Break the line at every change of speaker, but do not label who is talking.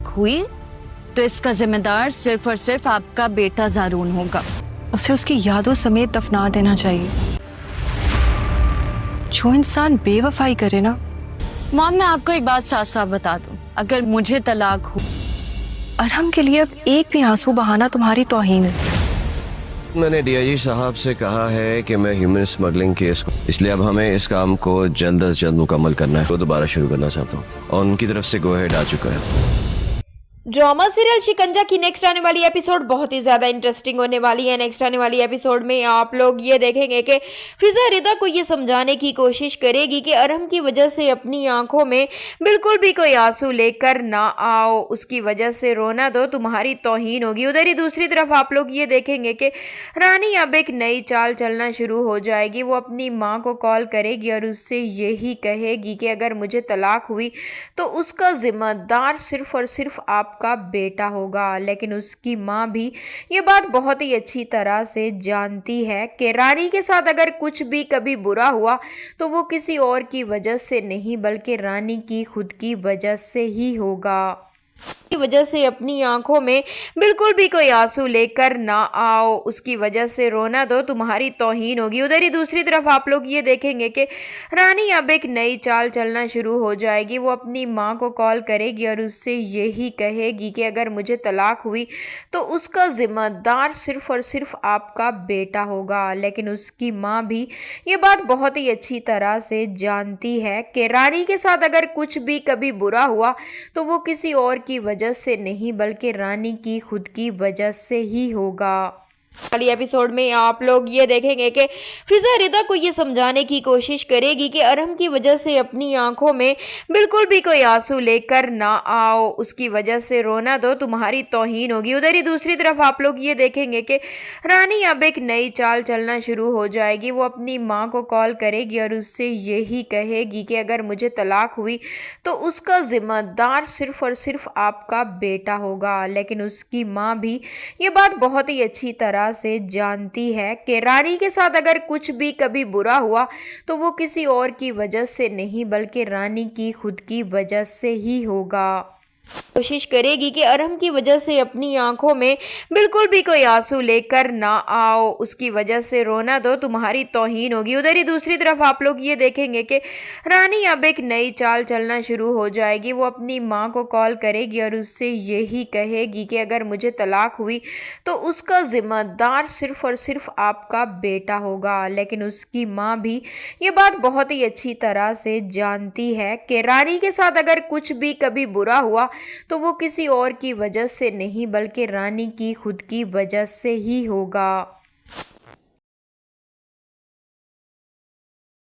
हुई तो इसका जिम्मेदार सिर्फ और सिर्फ आपका बेटा ज़ारून होगा।
उसे उसकी यादों समेत दफना देना चाहिए। जो इंसान बेवफाई करे ना।
मॉम, मैं आपको एक बात साफ साफ बता दूं, अगर मुझे तलाक हो,
अरहम के लिए अब एक भी आंसू बहाना तुम्हारी तौहीन है।
मैंने डीआईजी साहब से कहा है कि मैं ह्यूमन स्मगलिंग केस को, इसलिए अब हमें इस काम को जल्द से जल्द मुकम्मल करना है। तो दोबारा शुरू करना चाहता हूँ और उनकी तरफ से गो अहेड आ चुका है।
ड्रामा सीरियल शिकंजा की नेक्स्ट आने वाली एपिसोड बहुत ही ज्यादा इंटरेस्टिंग होने वाली है। नेक्स्ट आने वाली एपिसोड में आप लोग ये देखेंगे कि फिजा रिदा को ये समझाने की कोशिश करेगी कि अरहम की वजह से अपनी आंखों में बिल्कुल भी कोई आंसू लेकर ना आओ, उसकी वजह से रोना दो तुम्हारी तौहीन होगी। उधर ही दूसरी तरफ आप लोग ये देखेंगे कि रानी अब एक नई चाल चलना शुरू हो जाएगी। वो अपनी माँ को कॉल करेगी और उससे यही कहेगी कि अगर मुझे तलाक हुई तो उसका जिम्मेदार सिर्फ और सिर्फ आपका बेटा होगा। लेकिन उसकी माँ भी ये बात बहुत ही अच्छी तरह से जानती है कि रानी के साथ अगर कुछ भी कभी बुरा हुआ तो वो किसी और की वजह से नहीं बल्कि रानी की खुद की वजह से ही होगा। की वजह से अपनी आंखों में बिल्कुल भी कोई आंसू लेकर ना आओ, उसकी वजह से रोना दो तुम्हारी तौहीन होगी। उधर ही दूसरी तरफ आप लोग ये देखेंगे कि रानी अब एक नई चाल चलना शुरू हो जाएगी। वो अपनी माँ को कॉल करेगी और उससे यही कहेगी कि अगर मुझे तलाक हुई तो उसका जिम्मेदार सिर्फ और सिर्फ आपका बेटा होगा। लेकिन उसकी माँ भी ये बात बहुत ही अच्छी तरह से जानती है कि रानी के साथ अगर कुछ भी कभी बुरा हुआ तो वो किसी और की वजह से नहीं बल्कि रानी की खुद की वजह से ही होगा। वाली एपिसोड में आप लोग ये देखेंगे कि फिजा रिदा को ये समझाने की कोशिश करेगी कि अरहम की वजह से अपनी आंखों में बिल्कुल भी कोई आंसू लेकर ना आओ, उसकी वजह से रोना दो तुम्हारी तौहीन होगी। उधर ही दूसरी तरफ आप लोग ये देखेंगे कि रानी अब एक नई चाल चलना शुरू हो जाएगी। वो अपनी माँ को कॉल करेगी और उससे यही कहेगी कि अगर मुझे तलाक हुई तो उसका जिम्मेदार सिर्फ और सिर्फ आपका बेटा होगा। लेकिन उसकी माँ भी ये बात बहुत ही अच्छी तरह से जानती है कि रानी के साथ अगर कुछ भी कभी बुरा हुआ तो वो किसी और की वजह से नहीं बल्कि रानी की खुद की वजह से ही होगा। कोशिश करेगी कि अरहम की वजह से अपनी आंखों में बिल्कुल भी कोई आंसू लेकर ना आओ, उसकी वजह से रोना दो तुम्हारी तौहीन होगी। उधर ही दूसरी तरफ आप लोग ये देखेंगे कि रानी अब एक नई चाल चलना शुरू हो जाएगी। वो अपनी माँ को कॉल करेगी और उससे यही कहेगी कि अगर मुझे तलाक हुई तो उसका जिम्मेदार सिर्फ और सिर्फ आपका बेटा होगा। लेकिन उसकी माँ भी ये बात बहुत ही अच्छी तरह से जानती है कि रानी के साथ अगर कुछ भी कभी बुरा हुआ तो वो किसी और की वजह से नहीं बल्कि रानी की खुद की वजह से ही होगा।